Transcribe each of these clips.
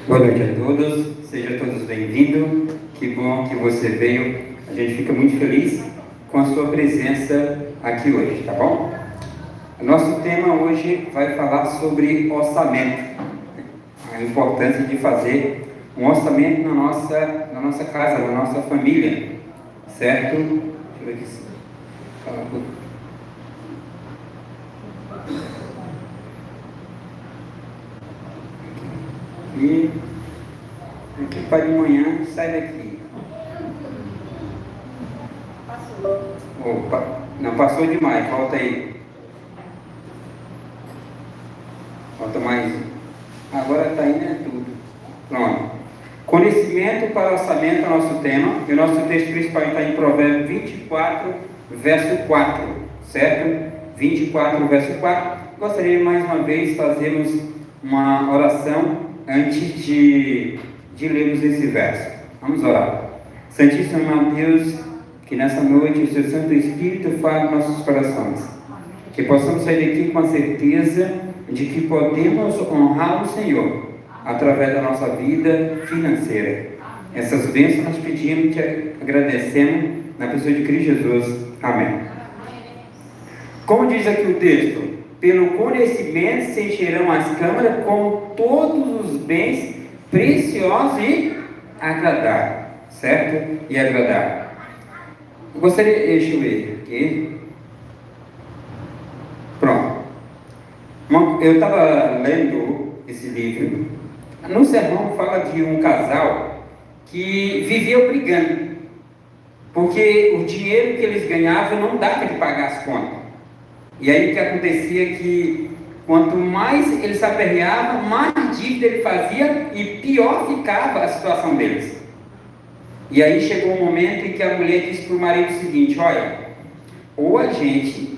Boa noite a todos, sejam todos bem-vindos, que bom que você veio, a gente fica muito feliz com a sua presença aqui hoje, tá bom? O nosso tema hoje vai falar sobre orçamento, a importância de fazer um orçamento na nossa casa, na nossa família, certo? Deixa eu ver aqui. Fala um pouco. E aqui para de manhã, sai daqui. Opa, não passou demais, volta aí. Falta mais. Agora está indo é tudo. Pronto. Conhecimento para orçamento é o nosso tema. E o nosso texto principal está em Provérbios 24, verso 4. Certo? 24, verso 4. Gostaria mais uma vez de fazermos uma oração antes de lermos esse verso. Vamos orar. Santíssimo Deus, que nessa noite o seu Santo Espírito fale em nossos corações. Que possamos sair daqui com a certeza de que podemos honrar o Senhor através da nossa vida financeira. Essas bênçãos nós pedimos e te agradecemos na pessoa de Cristo Jesus. Amém. Como diz aqui o texto, pelo conhecimento se encherão as câmaras com todos os bens preciosos e agradáveis, certo? E agradáveis. Eu gostaria, deixa eu ver aqui. Pronto. Eu estava lendo esse livro. No sermão fala de um casal que vivia brigando, porque o dinheiro que eles ganhavam não dava de pagar as contas. E aí o que acontecia é que quanto mais eles se aperreavam, mais dívida ele fazia e pior ficava a situação deles. E aí chegou um momento em que a mulher disse para o marido o seguinte: olha, ou a gente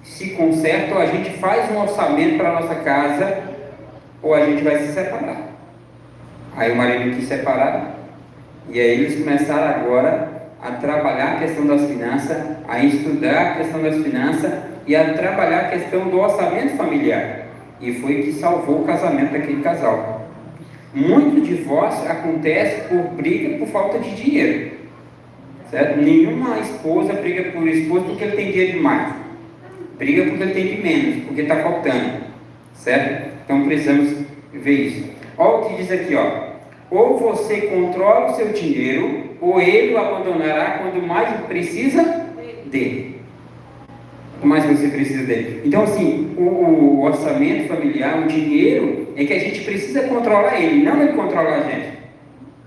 se conserta, ou a gente faz um orçamento para a nossa casa, ou a gente vai se separar. Aí o marido quis separar, e aí eles começaram agora a trabalhar a questão das finanças, a estudar a questão das finanças e a trabalhar a questão do orçamento familiar. E foi que salvou o casamento daquele casal. Muito divórcio acontece por briga por falta de dinheiro, certo? Nenhuma esposa briga por esposo porque ele tem dinheiro demais, briga porque ele tem de menos, porque está faltando, certo? Então precisamos ver isso. Olha o que diz aqui, ó. Ou você controla o seu dinheiro, ou ele o abandonará quando mais precisa dele. Quanto mais você precisa dele. Então, assim, o orçamento familiar, o dinheiro, é que a gente precisa controlar ele, não ele controlar a gente.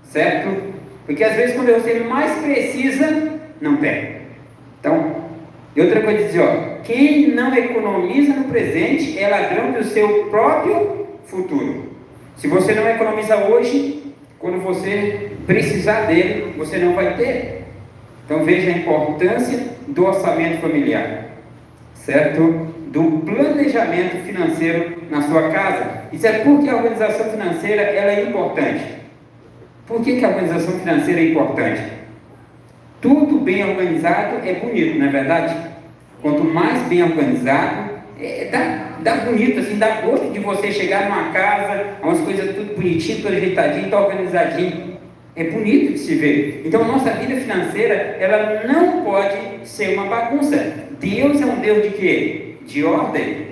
Certo? Porque às vezes quando você mais precisa, não pega. Então, e outra coisa dizer, ó, quem não economiza no presente é ladrão do seu próprio futuro. Se você não economiza hoje, quando você precisar dele, você não vai ter. Então veja a importância do orçamento familiar, certo? Do planejamento financeiro na sua casa. Isso é porque a organização financeira ela é importante. Por que a organização financeira é importante? Tudo bem organizado é bonito, não é verdade? Quanto mais bem organizado, dá bonito, assim, dá gosto de você chegar numa casa, umas coisas tudo bonitinho, tudo ajeitadinho, tudo organizadinho. É bonito de se ver. Então a nossa vida financeira, ela não pode ser uma bagunça. Deus é um Deus de quê? De ordem.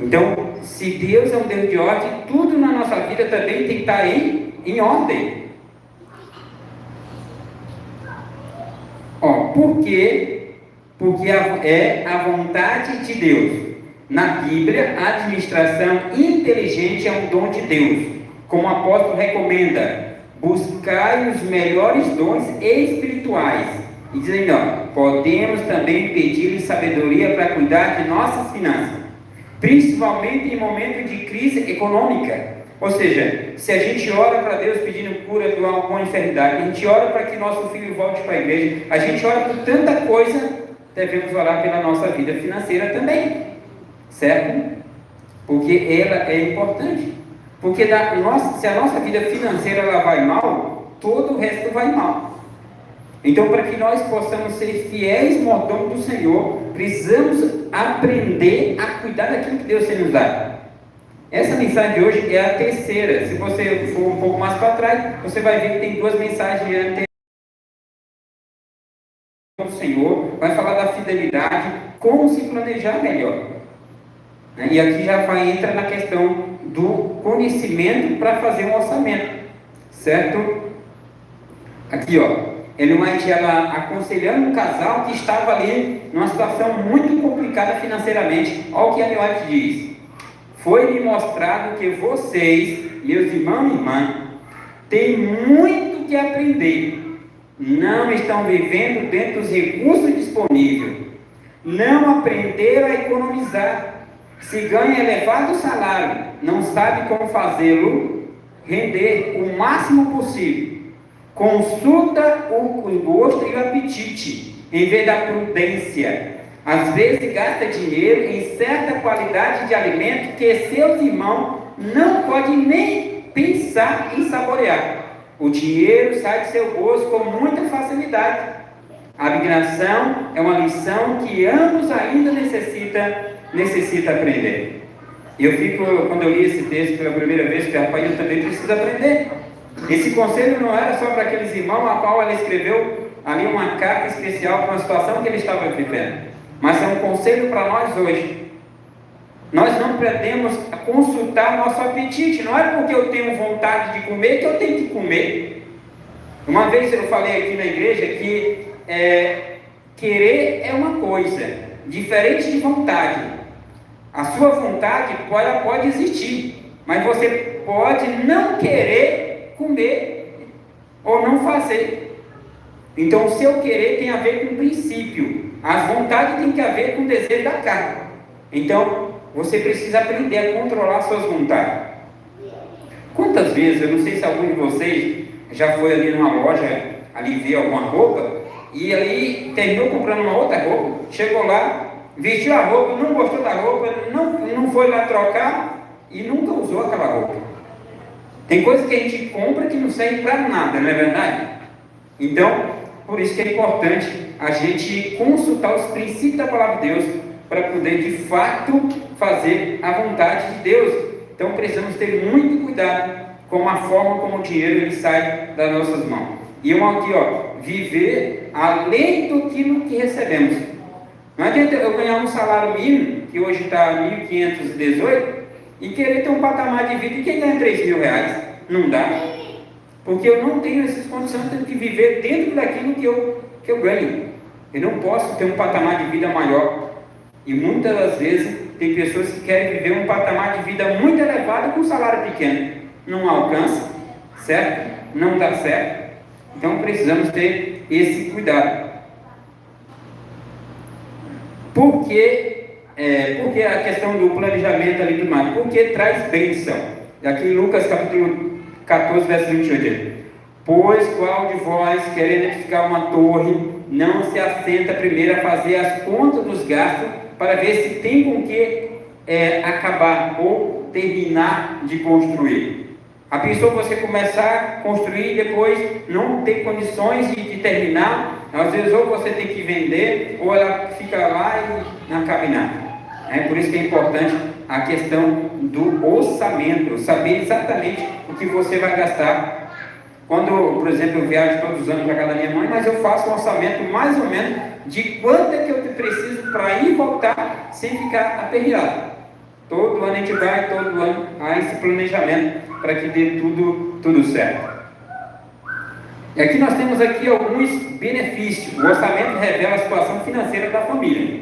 Então, se Deus é um Deus de ordem, tudo na nossa vida também tem que estar em ordem. Ó, por quê? Porque é a vontade de Deus. Na Bíblia, a administração inteligente é um dom de Deus. Como o apóstolo recomenda, buscai os melhores dons espirituais. E diz ainda, ó, podemos também pedir sabedoria para cuidar de nossas finanças, principalmente em momentos de crise econômica. Ou seja, se a gente ora para Deus pedindo cura de alguma enfermidade, a gente ora para que nosso filho volte para a igreja, a gente ora por tanta coisa, devemos orar pela nossa vida financeira também, certo? Porque ela é importante. Porque se a nossa vida financeira ela vai mal, todo o resto vai mal. Então, para que nós possamos ser fiéis mordomos do Senhor, precisamos aprender a cuidar daquilo que Deus tem nos dado. Essa mensagem de hoje é a terceira. Se você for um pouco mais para trás, você vai ver que tem duas mensagens anteriores do Senhor, vai falar da fidelidade, como se planejar melhor. E aqui já entra na questão do conhecimento para fazer um orçamento, certo? Aqui, Ellen White, ela aconselhando um casal que estava ali numa situação muito complicada financeiramente. Olha o que Ellen White diz: foi-me mostrado que vocês, meus irmãos e irmãs, têm muito que aprender. Não estão vivendo dentro dos recursos disponíveis, não aprenderam a economizar, se ganha elevado salário, não sabe como fazê-lo render o máximo possível, consulta o gosto e o apetite, em vez da prudência, às vezes gasta dinheiro em certa qualidade de alimento que seus irmãos não podem nem pensar em saborear. O dinheiro sai de seu bolso com muita facilidade. A abnegação é uma lição que ambos ainda necessitam aprender. Quando eu li esse texto pela primeira vez, que rapaz, eu também preciso aprender. Esse conselho não era só para aqueles irmãos a qual ela escreveu ali uma carta especial para uma situação que ele estava vivendo, mas é um conselho para nós hoje. Nós não podemos consultar nosso apetite. Não é porque eu tenho vontade de comer que eu tenho que comer. Uma vez eu falei aqui na igreja que querer é uma coisa, diferente de vontade. A sua vontade pode existir, mas você pode não querer comer ou não fazer. Então o seu querer tem a ver com o princípio. As vontades têm a ver com o desejo da carne. Então você precisa aprender a controlar suas vontades. Quantas vezes, eu não sei se algum de vocês já foi ali numa loja, ali ver alguma roupa, e ali terminou comprando uma outra roupa, chegou lá, vestiu a roupa, não gostou da roupa, não foi lá trocar e nunca usou aquela roupa. Tem coisa que a gente compra que não serve para nada, não é verdade? Então, por isso que é importante a gente consultar os princípios da palavra de Deus, para poder de fato fazer a vontade de Deus. Então precisamos ter muito cuidado com a forma como o dinheiro ele sai das nossas mãos. E aqui, viver além do que recebemos. Não adianta eu ganhar um salário mínimo, que hoje está 1.518, e querer ter um patamar de vida de quem ganha 3.000 reais. Não dá. Porque eu não tenho essas condições, eu tenho que viver dentro daquilo que eu ganho. Eu não posso ter um patamar de vida maior. E muitas das vezes tem pessoas que querem viver um patamar de vida muito elevado com um salário pequeno. Não alcança, certo? Não dá certo. Então precisamos ter esse cuidado. Por que a questão do planejamento ali do mar? Porque traz bênção. Aqui em Lucas capítulo 14, verso 28. Pois qual de vós, querendo edificar uma torre, não se assenta primeiro a fazer as contas dos gastos, para ver se tem com que acabar ou terminar de construir? A pessoa, você começar a construir e depois não ter condições de terminar, às vezes ou você tem que vender, ou ela fica lá e não acaba em nada. Por isso que é importante a questão do orçamento, saber exatamente o que você vai gastar. Quando, por exemplo, eu viajo todos os anos para casa da minha mãe, mas eu faço um orçamento mais ou menos de quanto é que eu preciso para ir e voltar sem ficar aperreado. Todo ano a gente vai, todo ano há esse planejamento para que dê tudo certo. E aqui nós temos alguns benefícios. O orçamento revela a situação financeira da família.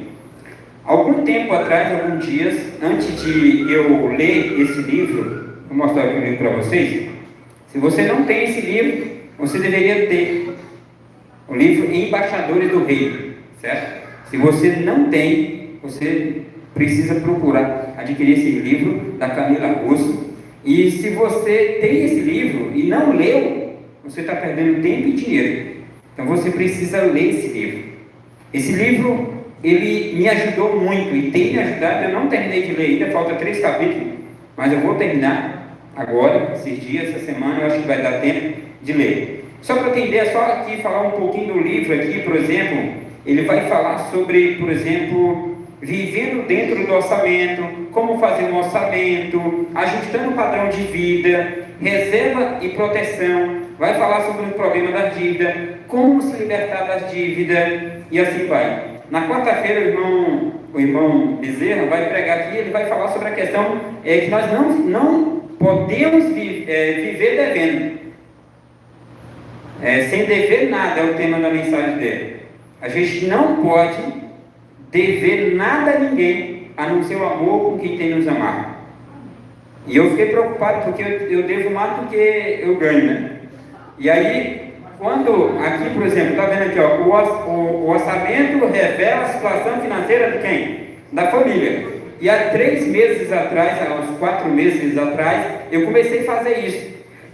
Algum tempo atrás, alguns dias, antes de eu ler esse livro, vou mostrar aqui o livro para vocês. Se você não tem esse livro, você deveria ter o livro Embaixadores do Rei, certo? Se você não tem, você precisa procurar adquirir esse livro da Camila Russo. E se você tem esse livro e não leu, você está perdendo tempo e dinheiro. Então você precisa ler esse livro. Esse livro, ele me ajudou muito e tem me ajudado. Eu não terminei de ler ainda, falta 3 capítulos, mas eu vou terminar agora, esses dias, essa semana, eu acho que vai dar tempo de ler. Só para ter ideia, só aqui falar um pouquinho do livro aqui, por exemplo, ele vai falar sobre, por exemplo, vivendo dentro do orçamento, como fazer um orçamento, ajustando o padrão de vida, reserva e proteção, vai falar sobre o problema da dívida, como se libertar das dívidas e assim vai. Na quarta-feira o irmão Bezerra vai pregar aqui, ele vai falar sobre a questão que nós não podemos viver devendo. Sem dever nada é o tema da mensagem dele. A gente não pode dever nada a ninguém, a não ser o amor com quem tem nos amado. E eu fiquei preocupado porque eu devo mais do que eu ganho, né? E aí, quando aqui, por exemplo, está vendo aqui, ó, o orçamento revela a situação financeira de quem? Da família. E há 3 meses atrás, há uns 4 meses atrás, eu comecei a fazer isso.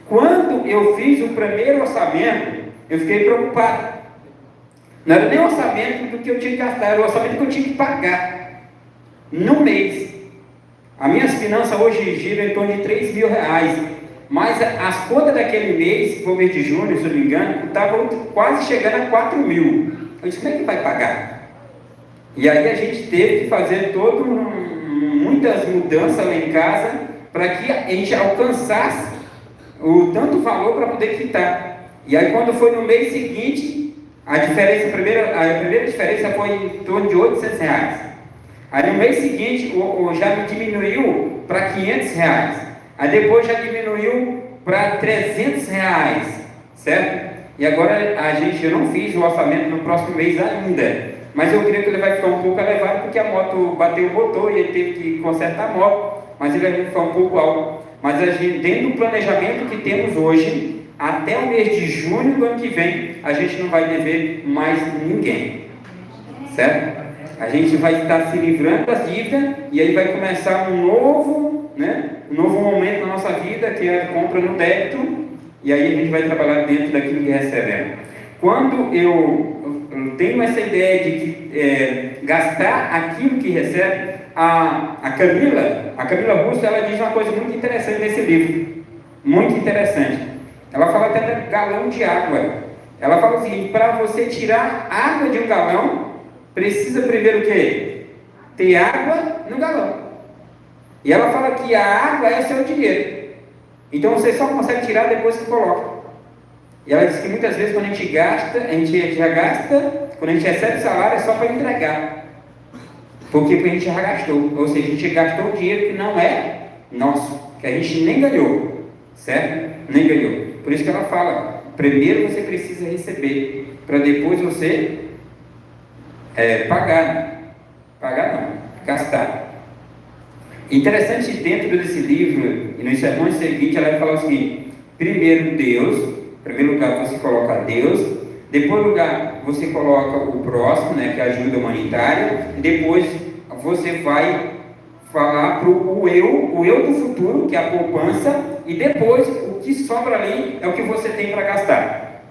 Quando eu fiz o primeiro orçamento, eu fiquei preocupado. Não era nem o orçamento do que eu tinha que gastar, era o orçamento que eu tinha que pagar no mês. As minhas finanças hoje giram em torno de R$3.000, mas as contas daquele mês, que foi o mês de junho, se eu não me engano, estavam quase chegando a 4.000. Eu disse, como é que vai pagar? E aí a gente teve que fazer muitas mudanças lá em casa, para que a gente alcançasse o tanto valor para poder quitar. E aí quando foi no mês seguinte, a primeira diferença foi em torno de R$800. Aí no mês seguinte já me diminuiu para R$500. Aí depois já diminuiu para R$300, certo? E agora eu não fiz o orçamento no próximo mês ainda, mas eu creio que ele vai ficar um pouco elevado porque a moto bateu o motor e ele teve que consertar a moto, mas ele vai ficar um pouco alto. Mas a gente, dentro do planejamento que temos hoje, até o mês de junho do ano que vem, a gente não vai dever mais ninguém, certo? A gente vai estar se livrando das dívidas e aí vai começar um novo momento na nossa vida, que é a compra no débito, e aí a gente vai trabalhar dentro daquilo que recebemos. Quando eu tenho essa ideia de que gastar aquilo que recebe, a Camila Russo, ela diz uma coisa muito interessante nesse livro, muito interessante. Ela fala até de galão de água. Ela fala o seguinte: para você tirar água de um galão, precisa primeiro o quê? Ter água no galão. E ela fala que a água é seu dinheiro. Então você só consegue tirar depois que coloca. E ela diz que muitas vezes quando a gente gasta, a gente já gasta, quando a gente recebe salário é só para entregar. Porque a gente já gastou. Ou seja, a gente gastou o dinheiro que não é nosso, que a gente nem ganhou. Certo? Nem ganhou. Por isso que ela fala, primeiro você precisa receber, para depois você pagar. Pagar não, gastar. Interessante, dentro desse livro, e nos sermões seguintes, ela vai falar o seguinte: primeiro lugar você coloca Deus, depois lugar você coloca o próximo, que é a ajuda humanitária, e depois você vai falar para o eu do futuro, que é a poupança, e depois o que sobra ali é o que você tem para gastar.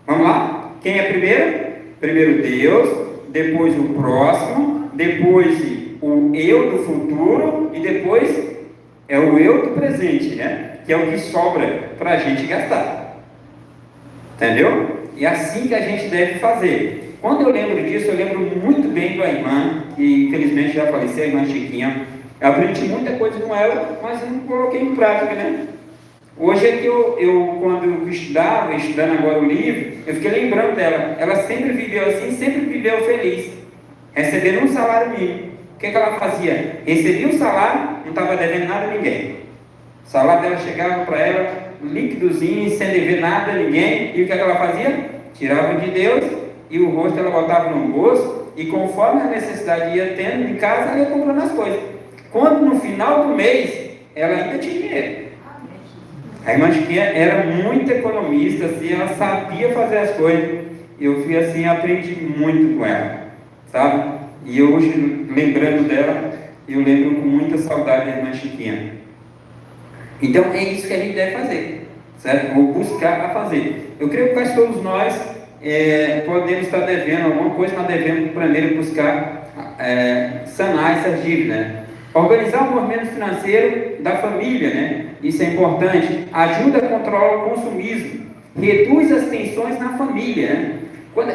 Vamos lá? Quem é primeiro? Primeiro Deus, depois o próximo, depois o eu do futuro e depois é o eu do presente, que é o que sobra para a gente gastar. Entendeu? E é assim que a gente deve fazer. Quando eu lembro disso, eu lembro muito bem da irmã, que infelizmente já faleceu, a irmã Chiquinha. Eu aprendi muita coisa com ela, mas não coloquei em prática, Hoje é que quando eu estudando agora o livro, eu fiquei lembrando dela. Ela sempre viveu assim, sempre viveu feliz, recebendo um salário mínimo. O que ela fazia? Recebia um salário, não estava devendo nada a ninguém. O salário dela chegava para ela, líquidozinho, sem dever nada a ninguém. E o que ela fazia? Tirava de Deus e o rosto ela botava no bolso. E conforme a necessidade ia tendo em casa, ela ia comprando as coisas. Quando no final do mês, ela ainda tinha dinheiro. A irmã Chiquinha era muito economista, assim, ela sabia fazer as coisas. Eu fui assim, aprendi muito com ela, sabe? E hoje, lembrando dela, eu lembro com muita saudade da irmã Chiquinha. Então é isso que a gente deve fazer, certo? Ou buscar a fazer. Eu creio que quase todos nós podemos estar devendo alguma coisa, mas devemos primeiro buscar sanar essas dívidas. Organizar o movimento financeiro da família, Isso é importante. Ajuda a controlar o consumismo. Reduz as tensões na família,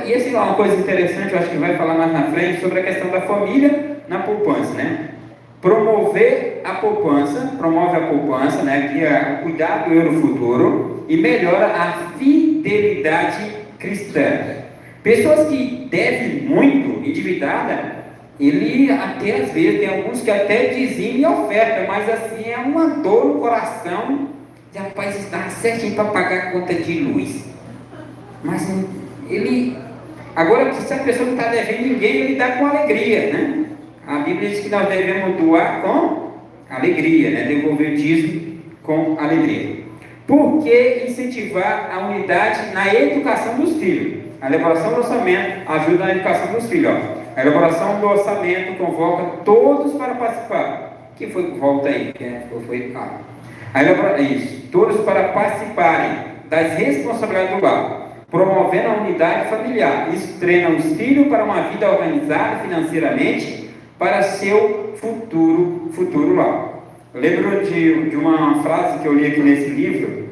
E essa é uma coisa interessante, eu acho que vai falar mais na frente, sobre a questão da família na poupança, né? Promove a poupança, né? Que é o cuidado do euro futuro e melhora a fidelidade cristã. Pessoas que devem muito, endividada, ele até às vezes, tem alguns que até dizimam e oferta, mas assim é uma dor no coração, de rapaz, está certinho para pagar a conta de luz. Mas ele, agora se a pessoa não está devendo ninguém, ele dá com alegria, né? A Bíblia diz que nós devemos doar com alegria, né? Devolver dízimo com alegria. Por que incentivar a unidade na educação dos filhos? A elaboração do orçamento ajuda na educação dos filhos. Ó. A elaboração do orçamento convoca todos para participar. Que foi? Volta aí. Isso. Todos para participarem das responsabilidades do lar, promovendo a unidade familiar. Isso treina os filhos para uma vida organizada financeiramente para seu futuro lar. Eu lembro de uma frase que eu li aqui nesse livro.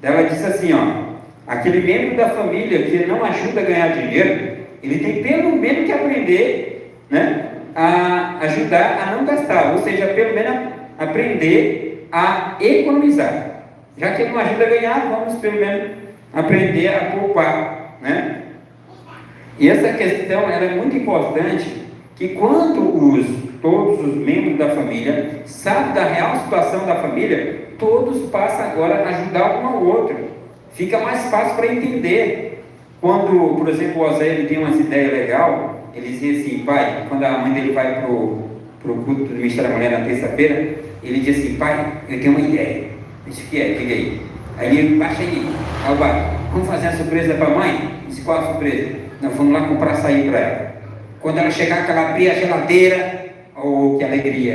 Ela disse assim, ó: aquele membro da família que não ajuda a ganhar dinheiro, ele tem pelo menos que aprender, né, a ajudar a não gastar, ou seja, pelo menos aprender a economizar. Já que ele não ajuda a ganhar, vamos pelo menos aprender a poupar, né? E essa questão ela é muito importante, que quando todos os membros da família sabem da real situação da família, todos passam agora a ajudar um ao outro. Fica mais fácil para entender. Quando, por exemplo, o Osé tem umas ideias legais, ele dizia assim: pai, quando a mãe dele vai para o culto do Ministério da Mulher na terça-feira, ele diz assim: pai, eu tenho uma ideia. Isso que é, diga aí. Aí ele baixa aí, pai, vamos fazer uma surpresa para a mãe? Disse: qual a surpresa? Nós vamos lá comprar açaí para ela. Quando ela chegar, que ela abrir a geladeira, oh, que alegria!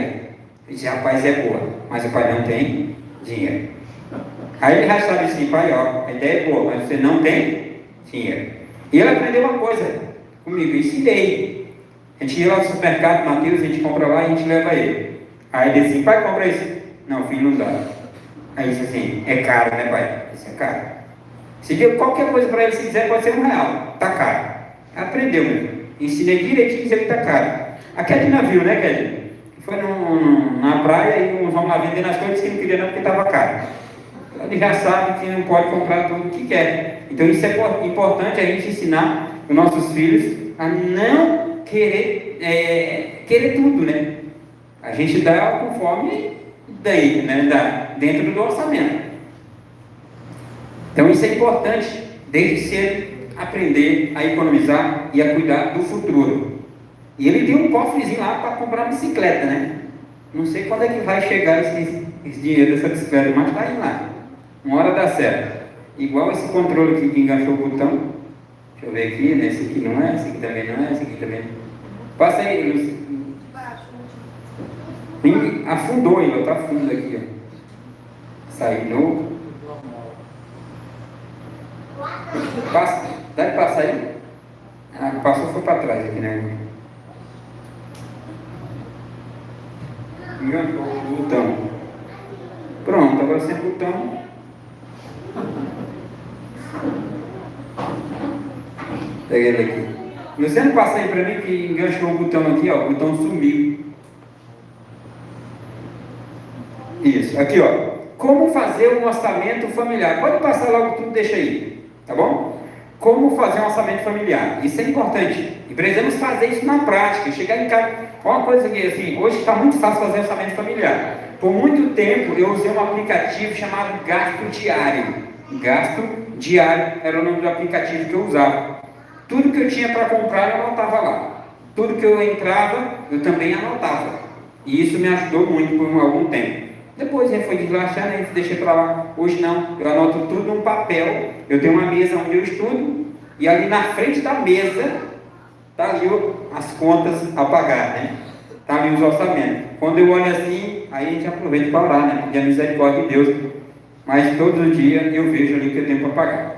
Ele disse: rapaz, é boa, mas o pai não tem dinheiro. Aí ele já sabe assim: pai, ó, a ideia é boa, mas você não tem dinheiro. E ele aprendeu uma coisa comigo, ensinei. A gente ia lá no supermercado, Mateus, a gente compra lá e a gente leva ele. Aí ele disse assim: pai, compra isso. Não, filho, não dá. Aí ele disse assim: é caro, né, pai? Isso é caro. Se deu qualquer coisa para ele, se quiser, pode ser R$1. Tá caro. Aprendeu, meu. Ensinei direitinho, dizer que tá caro. A Kedna viu, né, Kedna? Foi na praia e uns vão lá vendendo as coisas que não queria não, porque estava caro. Ele já sabe que não pode comprar tudo o que quer. Então isso é importante, a gente ensinar os nossos filhos a não querer tudo, né? A gente dá conforme daí, né? Dentro do orçamento. Então isso é importante, desde cedo, aprender a economizar e a cuidar do futuro. E ele tem um cofrezinho lá para comprar bicicleta, né? Não sei quando é que vai chegar esse dinheiro dessa bicicleta, mas está indo lá. Uma hora dá certo. Igual esse controle aqui que enganchou o botão. Deixa eu ver aqui, né? Esse aqui não é, esse aqui também não é, esse aqui também não é. Passa aí, Lúcia. Afundou ainda, está fundo aqui, ó. Saiu. Passa, dá de passar aí? Ah, passou, foi para trás aqui, né? Enganchou o botão. Pronto, agora sem botão. Pega ele aqui. Você não passa aí para mim que enganchou o botão aqui, ó. O botão sumiu. Isso, aqui, ó. Como fazer um orçamento familiar? Pode passar logo tudo, deixa aí. Tá bom? Como fazer um orçamento familiar? Isso é importante. E precisamos fazer isso na prática. Chegar em casa. Uma coisa que, assim, hoje está muito fácil fazer orçamento familiar. Por muito tempo eu usei um aplicativo chamado Gasto Diário. Gasto Diário era o nome do aplicativo que eu usava. Tudo que eu tinha para comprar eu anotava lá. Tudo que eu entrava eu também anotava. E isso me ajudou muito por algum tempo. Depois foi deslanchando, a gente deixei para lá. Hoje não, eu anoto tudo num papel. Eu tenho uma mesa onde eu estudo e ali na frente da mesa está ali as contas a pagar, né? Está ali os orçamentos. Quando eu olho assim, aí a gente aproveita para orar, né? Porque a misericórdia de Deus. Mas todo dia eu vejo ali o que eu tenho para pagar.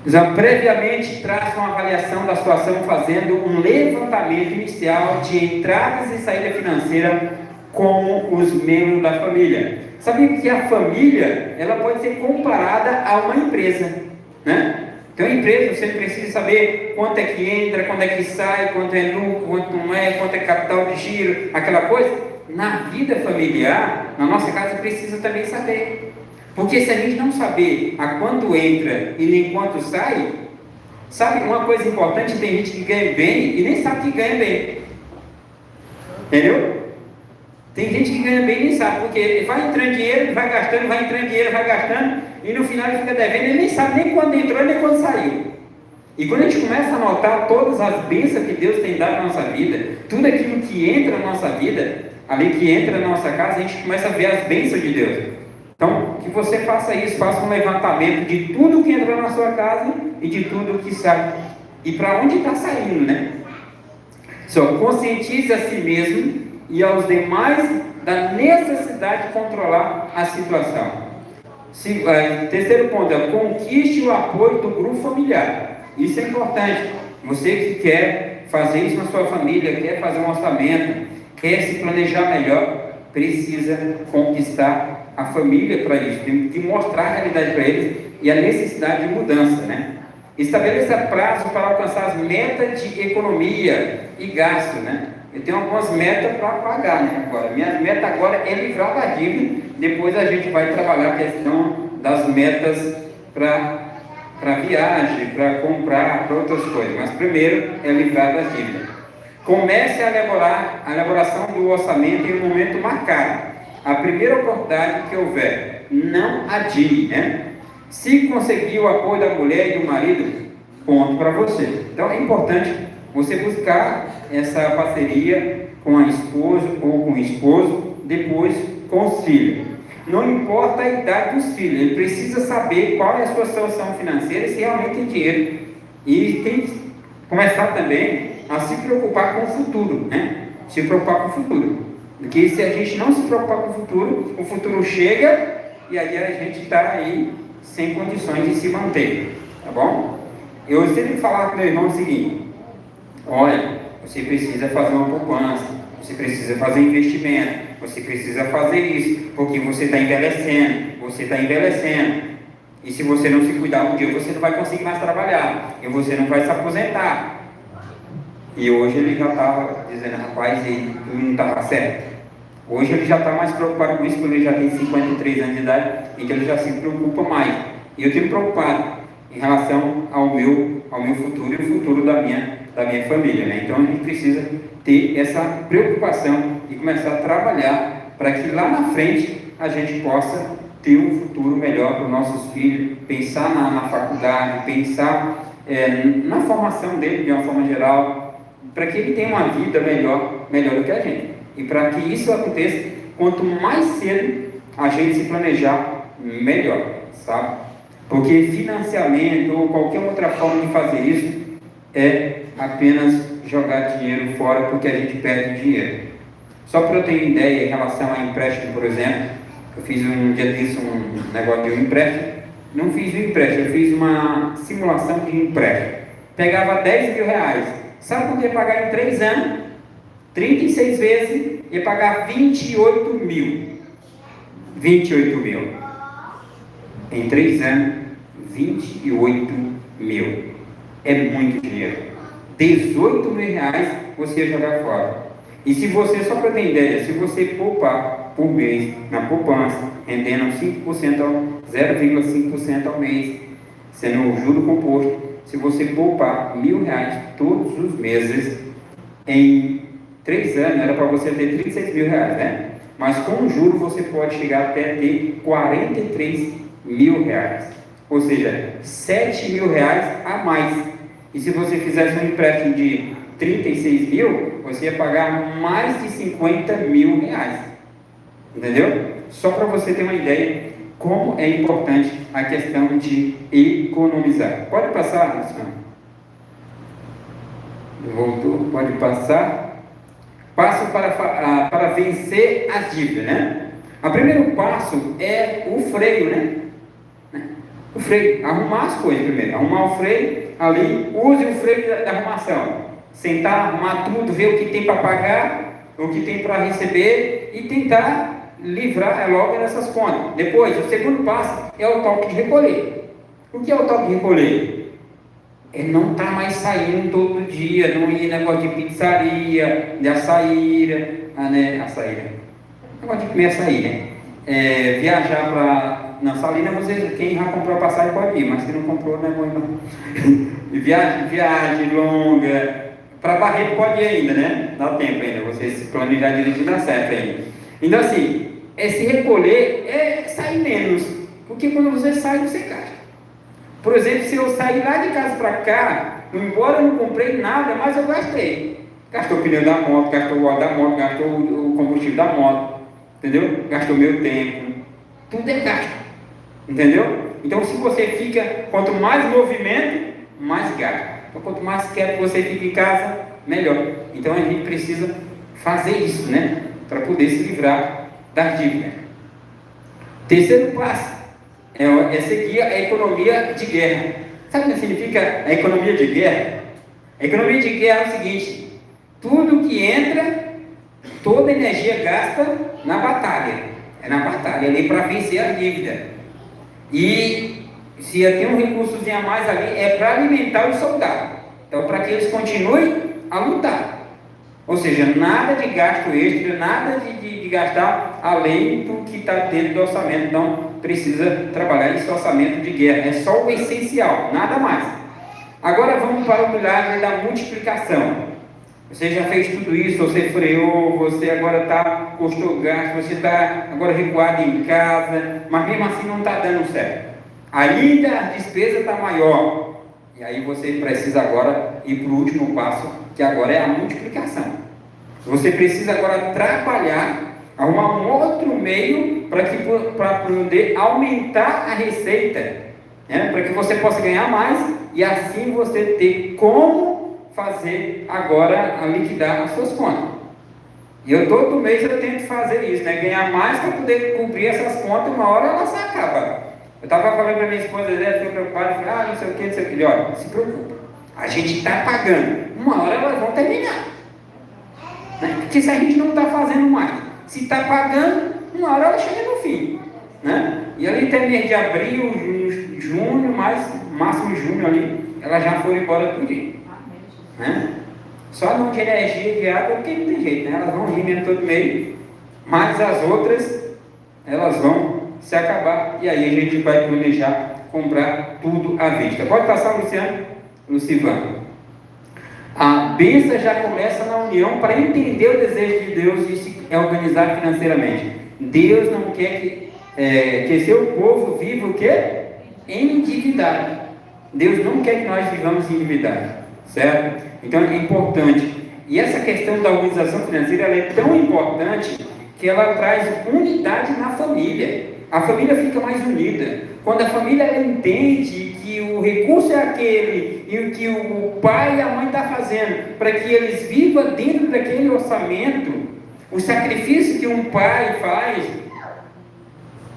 Já previamente traz uma avaliação da situação, fazendo um levantamento inicial de entradas e saída financeira com os membros da família. Sabia que a família ela pode ser comparada a uma empresa, né? Então, a empresa, você precisa saber quanto é que entra, quanto é que sai, quanto é lucro, quanto não é, quanto é capital de giro, aquela coisa. Na vida familiar, na nossa casa, precisa também saber. Porque se a gente não saber a quanto entra e nem quanto sai, sabe uma coisa importante, tem gente que ganha bem e nem sabe que ganha bem. Entendeu? Tem gente que ganha bem e nem sabe, porque vai entrando dinheiro, vai gastando, vai entrando dinheiro, vai gastando, e no final ele fica devendo, ele nem sabe nem quando entrou, nem quando saiu. E quando a gente começa a notar todas as bênçãos que Deus tem dado na nossa vida, tudo aquilo que entra na nossa vida, ali que entra na nossa casa, a gente começa a ver as bênçãos de Deus. Então, que você faça isso, faça um levantamento de tudo que entra na sua casa e de tudo que sai. E para onde está saindo, né? Só conscientize a si mesmo e aos demais da necessidade de controlar a situação. Terceiro ponto é conquiste o apoio do grupo familiar. Isso é importante. Você que quer fazer isso na sua família, quer fazer um orçamento, quer se planejar melhor, precisa conquistar a família para isso, tem que mostrar a realidade para eles e a necessidade de mudança, né? Estabeleça prazo para alcançar as metas de economia e gasto, né? Eu tenho algumas metas para pagar, né? Agora, minha meta agora é livrar da dívida. Depois a gente vai trabalhar a questão das metas para viagem, para comprar, para outras coisas. Mas primeiro é livrar da dívida. Comece a elaboração do orçamento em um momento marcado. A primeira oportunidade que houver, não adie, né? Se conseguir o apoio da mulher e do marido, ponto para você. Então é importante você buscar essa parceria com a esposa ou com o esposo, depois com os filhos. Não importa a idade dos filhos, ele precisa saber qual é a sua situação financeira e se realmente tem dinheiro. E tem que começar também a se preocupar com o futuro, né? Se preocupar com o futuro. Porque se a gente não se preocupar com o futuro chega e aí a gente está aí sem condições de se manter, tá bom? Eu sempre falava com meu irmão o seguinte: olha, você precisa fazer uma poupança, você precisa fazer investimento, você precisa fazer isso, porque você está envelhecendo, e se você não se cuidar um dia, você não vai conseguir mais trabalhar, e você não vai se aposentar. E hoje ele já estava dizendo, rapaz, ele não estava certo. Hoje ele já está mais preocupado com isso, porque ele já tem 53 anos de idade, então ele já se preocupa mais. E eu estou me preocupado em relação ao meu futuro e o futuro da minha família, né? Então a gente precisa ter essa preocupação e começar a trabalhar para que lá na frente a gente possa ter um futuro melhor para os nossos filhos, pensar na faculdade, pensar na formação dele de uma forma geral, para que ele tenha uma vida melhor do que a gente. E para que isso aconteça, quanto mais cedo a gente se planejar, melhor, sabe? Porque financiamento ou qualquer outra forma de fazer isso é apenas jogar dinheiro fora, porque a gente perde dinheiro. Só para eu ter ideia em relação a empréstimo, por exemplo, eu fiz um dia disso um negócio de um empréstimo. Não fiz um empréstimo, eu fiz uma simulação de empréstimo. Pegava 10 mil reais. Sabe quanto ia pagar em 3 anos? 36 vezes, ia pagar 28 mil. 28 mil. Em 3 anos, 28 mil. É muito dinheiro. 18 mil reais você ia jogar fora. E se você, só para ter ideia, se você poupar por mês na poupança, rendendo 0,5% ao mês, sendo um juro composto, se você poupar R$1.000 todos os meses, em 3 anos era para você ter 36 mil reais, né? Mas com o juro você pode chegar até ter 43 mil reais. Ou seja, 7 mil reais a mais. E se você fizesse um empréstimo de 36 mil, você ia pagar mais de 50 mil reais. Entendeu? Só para você ter uma ideia como é importante a questão de economizar. Pode passar, Luciano? Voltou, pode passar. Passo para vencer a dívida, né? O primeiro passo é o freio, né? O freio, arrumar as coisas primeiro. Arrumar o freio, ali, use o freio da arrumação. Sentar, arrumar tudo, ver o que tem para pagar, o que tem para receber e tentar livrar logo dessas contas. Depois, o segundo passo é o toque de recolher. O que é o toque de recolher? é não estar mais saindo todo dia, não ir negócio de pizzaria, de açaíra, negócio de comer açaí, né? Viajar para... Não, Salina, quem já comprou a passagem pode ir, mas se não comprou, não é bom não. Viagem longa, para Barreto pode ir ainda, né? Dá tempo ainda, você se planejar dirigir dá certo ainda. Então assim, se recolher é sair menos, porque quando você sai, você gasta. Por exemplo, se eu sair lá de casa para cá, embora eu não comprei nada, mas eu gastei. Gastou o pneu da moto, gastou o óleo da moto, gastou o combustível da moto, entendeu? Gastou meu tempo. Tudo é gasto, entendeu? Então, se você fica, quanto mais movimento, mais gasto. Então, quanto mais quieto você fica em casa, melhor. Então, a gente precisa fazer isso, né? Para poder se livrar das dívidas. Terceiro passo é seguir a economia de guerra. Sabe o que significa a economia de guerra? A economia de guerra é o seguinte: tudo que entra, toda energia gasta na batalha. É na batalha ali para vencer a dívida. E se tem um recursozinho a mais ali, é para alimentar os soldados. Então, para que eles continuem a lutar. Ou seja, nada de gasto extra, nada de gastar além do que está dentro do orçamento. Então, precisa trabalhar esse orçamento de guerra. É só o essencial, nada mais. Agora vamos para o milagre da multiplicação. Você já fez tudo isso, você freou, você agora custou gasto, você está agora recuado em casa, mas mesmo assim não está dando certo. Ainda a despesa está maior. E aí você precisa agora ir para o último passo, que agora é a multiplicação. Você precisa agora trabalhar, arrumar um outro meio para poder aumentar a receita, né? Para que você possa ganhar mais e assim você ter como fazer agora a liquidar as suas contas. E todo mês eu tento fazer isso, né? Ganhar mais para poder cobrir essas contas, uma hora ela se acaba. Eu estava falando para minha esposa, fiquei preocupado, falei, não sei o que, não sei o que. Olha, não se preocupa, a gente está pagando, uma hora elas vão terminar, né? Porque se a gente não está fazendo mais, se está pagando, uma hora ela chega no fim, né? E ali até mês de abril, junho, máximo junho ali, elas já foram embora tudinho. Né? Só não de energia e de água, porque não tem jeito, né? Elas vão rir mesmo todo mês, mas as outras elas vão se acabar e aí a gente vai planejar comprar tudo à vista. Pode passar, Lucivano. A bênção já começa na união para entender o desejo de Deus e se organizar financeiramente. Deus não quer que seu povo viva o quê? Endividado. Deus não quer que nós vivamos endividados, certo? Então é importante. E essa questão da organização financeira ela é tão importante que ela traz unidade na família. A família fica mais unida. Quando a família ela entende que o recurso é aquele e o que o pai e a mãe estão fazendo para que eles vivam dentro daquele orçamento, o sacrifício que um pai faz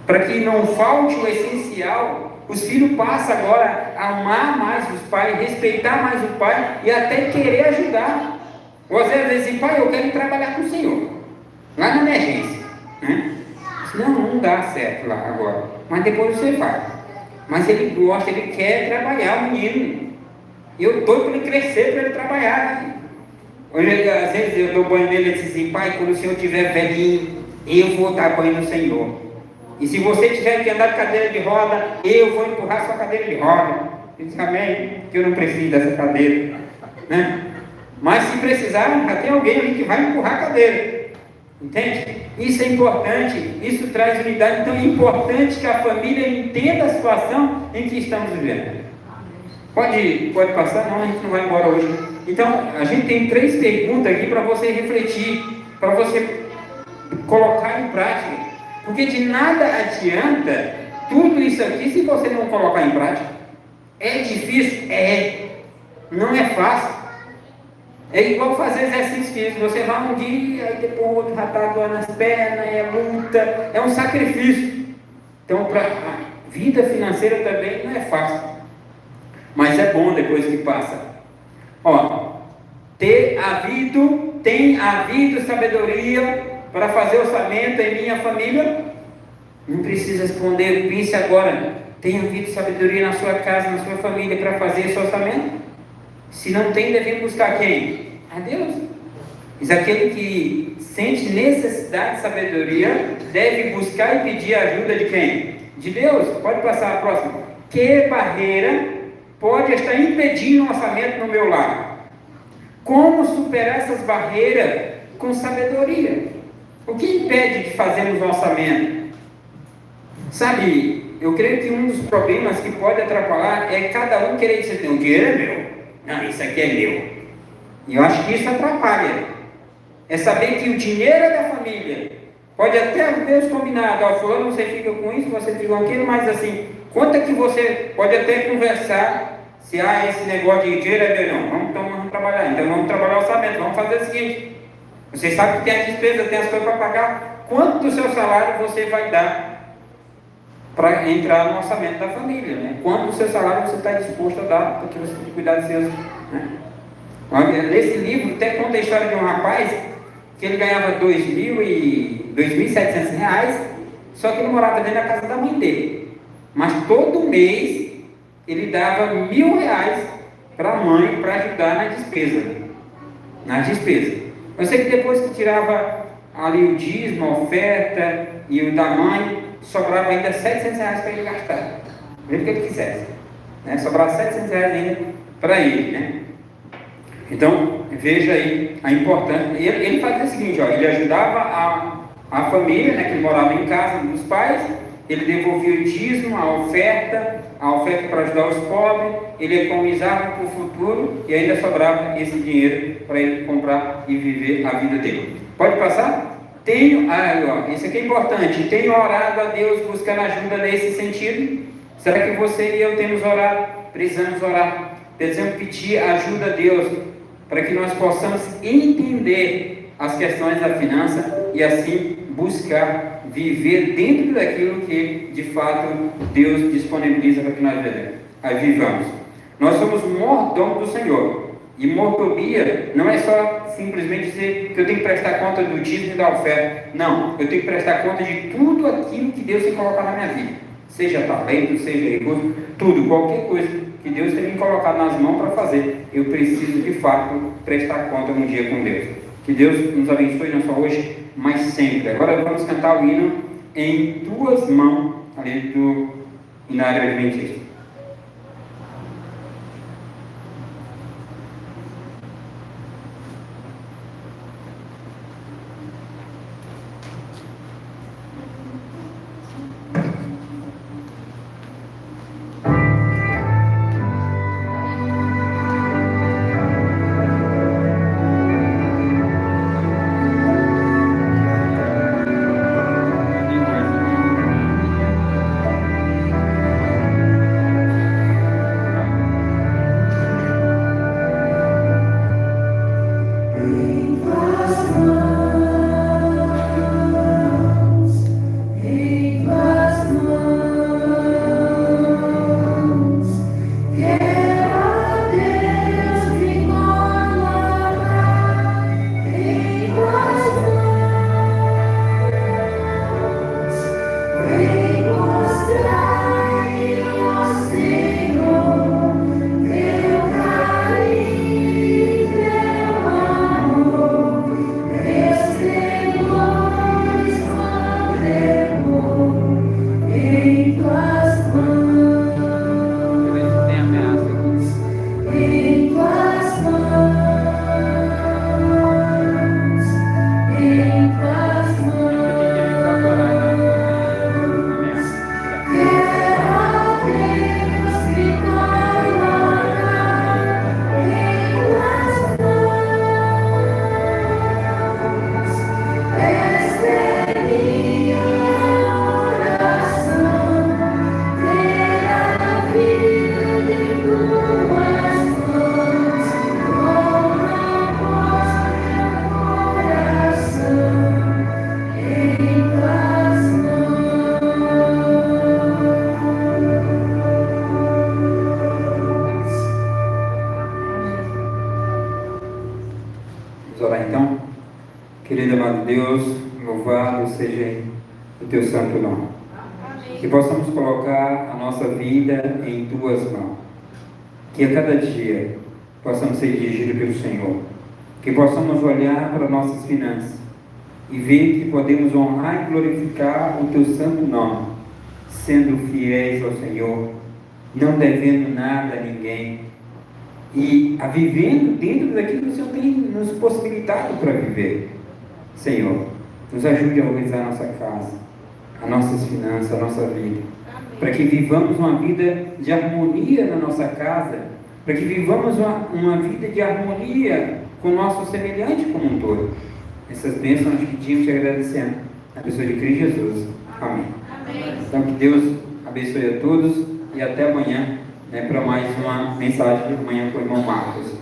para que não falte o essencial. Os filhos passam agora a amar mais os pais, respeitar mais o pai e até querer ajudar. Ou às vezes dizem, pai, eu quero trabalhar com o senhor, lá na emergência, né? Não dá certo lá agora, mas depois você vai. Mas ele gosta, ele quer trabalhar, o menino. Eu estou para ele crescer, para ele trabalhar. Hoje, às vezes eu dou banho nele e diz assim, pai, quando o senhor estiver velhinho, eu vou dar banho no senhor. E se você tiver que andar de cadeira de roda, eu vou empurrar sua cadeira de roda. Ele diz, amém, que eu não preciso dessa cadeira, né? Mas se precisar, já tem alguém ali que vai empurrar a cadeira. Entende? Isso é importante, isso traz unidade. Então é importante que a família entenda a situação em que estamos vivendo. Pode passar? Não, a gente não vai embora hoje. Então, a gente tem 3 perguntas aqui para você refletir, para você colocar em prática. Porque de nada adianta tudo isso aqui se você não colocar em prática. É difícil? Não é fácil. É igual fazer exercício físico. Você vai um dia, aí depois o outro já está doendo as pernas, é luta, é um sacrifício. Então, para a vida financeira também não é fácil. Mas é bom depois que passa. Tem havido sabedoria para fazer orçamento em minha família? Não precisa responder, pense agora. Tem havido sabedoria na sua casa, na sua família, para fazer esse orçamento? Se não tem, devemos buscar quem? A Deus. Mas aquele que sente necessidade de sabedoria, deve buscar e pedir a ajuda de quem? De Deus. Pode passar a próxima. Que barreira pode estar impedindo o orçamento no meu lar? Como superar essas barreiras com sabedoria? O que impede de fazermos um orçamento? Sabe, eu creio que um dos problemas que pode atrapalhar é cada um querer dizer, o dinheiro é meu, não, isso aqui é meu. E eu acho que isso atrapalha. É saber que o dinheiro é da família. Pode até haver os combinados, ó, fulano, você fica com isso, você fica com aquilo, mas assim, quanto é que você pode até conversar se esse negócio de dinheiro é meu, não, então vamos trabalhar, então vamos trabalhar o orçamento, vamos fazer o seguinte, vocês sabem que tem a despesa, tem as coisas para pagar, quanto do seu salário você vai dar para entrar no orçamento da família, né? Quanto do seu salário você está disposto a dar, porque você tem que cuidar dos seus, né? Nesse livro até conta a história de um rapaz que ele ganhava R$2.700, só que ele morava dentro da casa da mãe dele, mas todo mês ele dava R$1.000 para a mãe para ajudar na despesa. Eu sei que depois que tirava ali o dízimo, a oferta e o da mãe, sobrava ainda R$700 para ele gastar, mesmo que ele quisesse, né? Sobrava R$700 ainda para ele, né? Então, veja aí a importância. Ele fazia o seguinte, ó, ele ajudava a família, né, que morava em casa dos pais, ele devolvia o dízimo, a oferta para ajudar os pobres, ele economizava para o futuro e ainda sobrava esse dinheiro para ele comprar e viver a vida dele. Pode passar? Isso aqui é importante, tenho orado a Deus buscando ajuda nesse sentido. Será que você e eu temos orado? Precisamos orar, precisamos pedir ajuda a Deus, para que nós possamos entender as questões da finança e assim buscar viver dentro daquilo que de fato Deus disponibiliza para que nós vivamos. Nós somos mordomos do Senhor, e mordomia não é só simplesmente dizer que eu tenho que prestar conta do dízimo e da oferta. Não, eu tenho que prestar conta de tudo aquilo que Deus tem colocado na minha vida, seja talento, seja recurso, tudo, qualquer coisa que Deus tem me colocado nas mãos para fazer, eu preciso de fato prestar conta um dia com Deus. Que Deus nos abençoe não só hoje, mas sempre. Agora vamos cantar o hino Em Tuas Mãos, ali do Inário Adventista. Querido amado Deus, louvado seja o teu santo nome. Que possamos colocar a nossa vida em Tuas mãos. Que a cada dia possamos ser dirigidos pelo Senhor. Que possamos olhar para nossas finanças e ver que podemos honrar e glorificar o Teu santo nome, sendo fiéis ao Senhor, não devendo nada a ninguém e vivendo dentro daquilo que o Senhor tem nos possibilitado para viver. Senhor, nos ajude a organizar a nossa casa, as nossas finanças, a nossa vida, para que vivamos uma vida de harmonia na nossa casa, para que vivamos uma vida de harmonia com o nosso semelhante como um todo. Essas bênçãos nós pedimos e agradecemos na pessoa de Cristo Jesus. Amém. Então que Deus abençoe a todos e até amanhã, para mais uma mensagem de manhã com o irmão Marcos.